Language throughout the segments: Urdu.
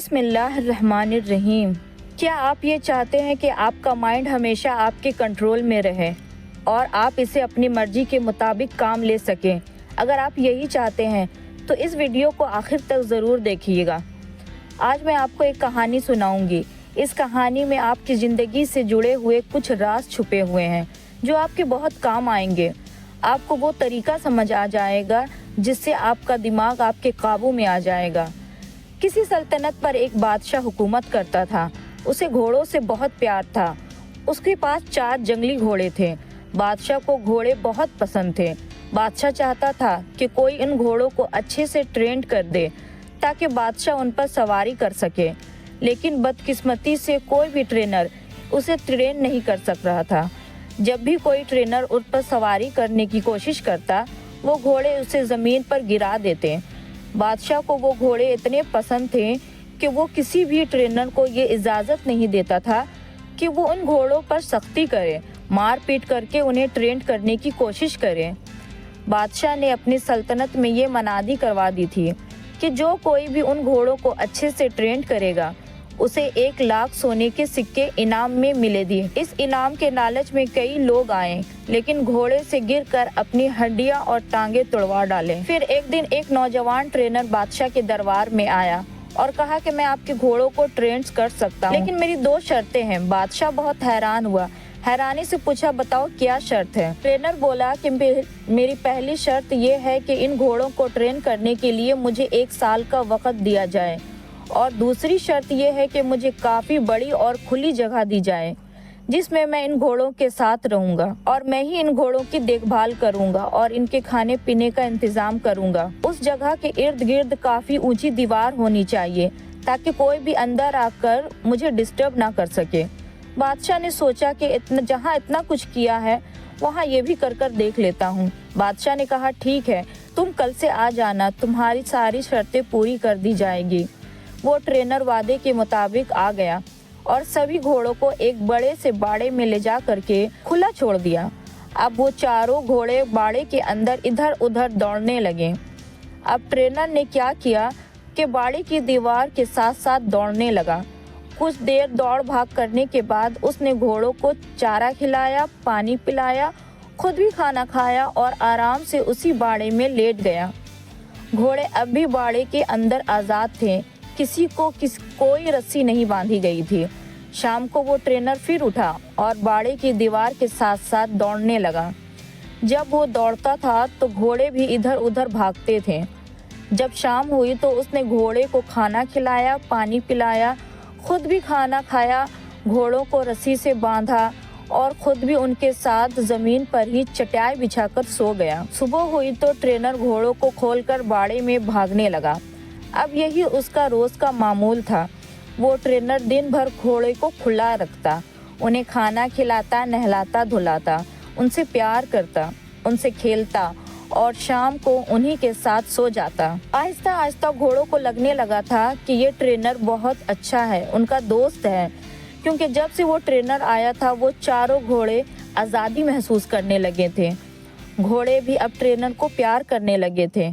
بسم اللہ الرحمن الرحیم۔ کیا آپ یہ چاہتے ہیں کہ آپ کا مائنڈ ہمیشہ آپ کے کنٹرول میں رہے اور آپ اسے اپنی مرضی کے مطابق کام لے سکیں؟ اگر آپ یہی چاہتے ہیں تو اس ویڈیو کو آخر تک ضرور دیکھیے گا۔ آج میں آپ کو ایک کہانی سناؤں گی۔ اس کہانی میں آپ کی زندگی سے جڑے ہوئے کچھ راز چھپے ہوئے ہیں جو آپ کے بہت کام آئیں گے۔ آپ کو وہ طریقہ سمجھ آ جائے گا جس سے آپ کا دماغ آپ کے قابو میں آ جائے گا۔ کسی سلطنت پر ایک بادشاہ حکومت کرتا تھا۔ اسے گھوڑوں سے بہت پیار تھا۔ اس کے پاس 4 جنگلی گھوڑے تھے۔ بادشاہ کو گھوڑے بہت پسند تھے۔ بادشاہ چاہتا تھا کہ کوئی ان گھوڑوں کو اچھے سے ٹرینڈ کر دے تاکہ بادشاہ ان پر سواری کر سکے، لیکن بدقسمتی سے کوئی بھی ٹرینر اسے ٹرین نہیں کر سک رہا تھا۔ جب بھی کوئی ٹرینر ان پر سواری کرنے کی کوشش کرتا، وہ گھوڑے اسے زمین پر گرا دیتے۔ بادشاہ کو وہ گھوڑے اتنے پسند تھے کہ وہ کسی بھی ٹرینر کو یہ اجازت نہیں دیتا تھا کہ وہ ان گھوڑوں پر سختی کرے، مار پیٹ کر کے انہیں ٹرینڈ کرنے کی کوشش کرے۔ بادشاہ نے اپنی سلطنت میں یہ منادی کروا دی تھی کہ جو کوئی بھی ان گھوڑوں کو اچھے سے ٹرینڈ کرے گا اسے 1 لاکھ سونے کے سکے انعام میں ملے دی۔ اس انعام کے لالچ میں کئی لوگ آئے لیکن گھوڑے سے گر کر اپنی ہڈیاں اور ٹانگیں توڑوا ڈالے۔ پھر ایک دن ایک نوجوان ٹرینر بادشاہ کے دربار میں آیا اور کہا کہ میں آپ کے گھوڑوں کو ٹرین کر سکتا ہوں، لیکن میری 2 شرطیں ہیں۔ بادشاہ بہت حیران ہوا، حیرانی سے پوچھا بتاؤ کیا شرط ہے؟ ٹرینر بولا کہ میری پہلی شرط یہ ہے کہ ان گھوڑوں کو ٹرین کرنے کے لیے مجھے 1 سال کا وقت دیا جائے، اور دوسری شرط یہ ہے کہ مجھے کافی بڑی اور کھلی جگہ دی جائے جس میں ان گھوڑوں کے ساتھ رہوں گا، اور میں ہی ان گھوڑوں کی دیکھ بھال کروں گا اور ان کے کھانے پینے کا انتظام کروں گا۔ اس جگہ کے ارد گرد کافی اونچی دیوار ہونی چاہیے تاکہ کوئی بھی اندر آ کر مجھے ڈسٹرب نہ کر سکے۔ بادشاہ نے سوچا کہ جہاں اتنا کچھ کیا ہے وہاں یہ بھی کر دیکھ لیتا ہوں۔ بادشاہ نے کہا ٹھیک ہے، تم کل سے آ جانا، تمہاری ساری شرطیں پوری کر دی جائیں گی۔ وہ ٹرینر وعدے کے مطابق آ گیا اور سبھی گھوڑوں کو ایک بڑے سے باڑے میں لے جا کر کے کھلا چھوڑ دیا۔ اب وہ چاروں گھوڑے باڑے کے اندر ادھر ادھر دوڑنے لگے۔ اب ٹرینر نے کیا کیا کہ باڑے کی دیوار کے ساتھ ساتھ دوڑنے لگا۔ کچھ دیر دوڑ بھاگ کرنے کے بعد اس نے گھوڑوں کو چارہ کھلایا، پانی پلایا، خود بھی کھانا کھایا اور آرام سے اسی باڑے میں لیٹ گیا۔ گھوڑے اب بھی باڑے کے اندر آزاد تھے، کسی کو کوئی رسی نہیں باندھی گئی تھی۔ شام کو وہ ٹرینر پھر اٹھا اور باڑے کی دیوار کے ساتھ ساتھ دوڑنے لگا۔ جب وہ دوڑتا تھا تو گھوڑے بھی ادھر ادھر بھاگتے تھے۔ جب شام ہوئی تو اس نے گھوڑے کو کھانا کھلایا، پانی پلایا، خود بھی کھانا کھایا، گھوڑوں کو رسی سے باندھا اور خود بھی ان کے ساتھ زمین پر ہی چٹائی بچھا کر سو گیا۔ صبح ہوئی تو ٹرینر گھوڑوں کو کھول کر باڑے میں بھاگنے لگا۔ اب یہی اس کا روز کا معمول تھا۔ وہ ٹرینر دن بھر گھوڑے کو کھلا رکھتا، انہیں کھانا کھلاتا، نہلاتا دھلاتا، ان سے پیار کرتا، ان سے کھیلتا اور شام کو انہی کے ساتھ سو جاتا۔ آہستہ آہستہ گھوڑوں کو لگنے لگا تھا کہ یہ ٹرینر بہت اچھا ہے، ان کا دوست ہے، کیونکہ جب سے وہ ٹرینر آیا تھا وہ چاروں گھوڑے آزادی محسوس کرنے لگے تھے۔ گھوڑے بھی اب ٹرینر کو پیار کرنے لگے تھے۔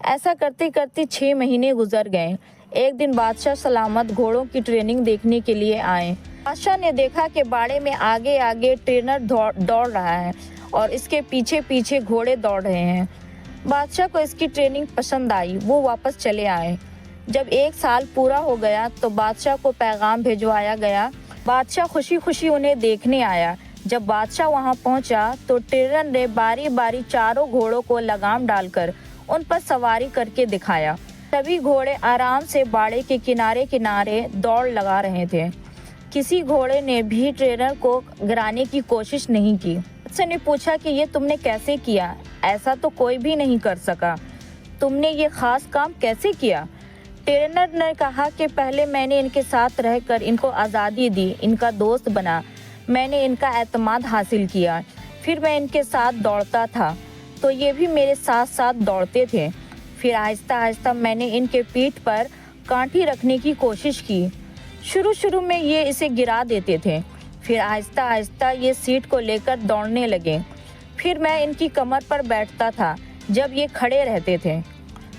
ایسا کرتے کرتے 6 مہینے گزر گئے۔ ایک دن بادشاہ سلامت گھوڑوں کی ٹریننگ دیکھنے کے لیے آئے۔ بادشاہ نے دیکھا کہ باڑے میں آگے آگے ٹرینر دوڑ رہا ہے اور اس کے پیچھے پیچھے گھوڑے دوڑ رہے ہیں۔ بادشاہ کو اس کی ٹریننگ پسند آئی، وہ واپس چلے آئے۔ جب 1 سال پورا ہو گیا تو بادشاہ کو پیغام بھجوایا گیا۔ بادشاہ خوشی خوشی انہیں دیکھنے آیا۔ جب بادشاہ وہاں پہنچا تو ٹرینر نے باری باری چاروں گھوڑوں کو لگام ڈال کر ان پر سواری کر کے دکھایا۔ سبھی گھوڑے آرام سے باڑے کے کنارے کنارے دوڑ لگا رہے تھے۔ کسی گھوڑے نے بھی ٹرینر کو گرانے کی کوشش نہیں کی۔ اس نے پوچھا کہ یہ تم نے کیسے کیا؟ ایسا تو کوئی بھی نہیں کر سکا، تم نے یہ خاص کام کیسے کیا؟ ٹرینر نے کہا کہ پہلے میں نے ان کے ساتھ رہ کر ان کو آزادی دی، ان کا دوست بنا، میں نے ان کا اعتماد حاصل کیا، پھر میں ان کے ساتھ دوڑتا تھا تو یہ بھی میرے ساتھ ساتھ دوڑتے تھے، پھر آہستہ آہستہ میں نے ان کے پیٹھ پر کانٹی رکھنے کی کوشش کی۔ شروع میں یہ اسے گرا دیتے تھے، پھر آہستہ آہستہ یہ سیٹ کو لے کر دوڑنے لگے، پھر میں ان کی کمر پر بیٹھتا تھا جب یہ کھڑے رہتے تھے۔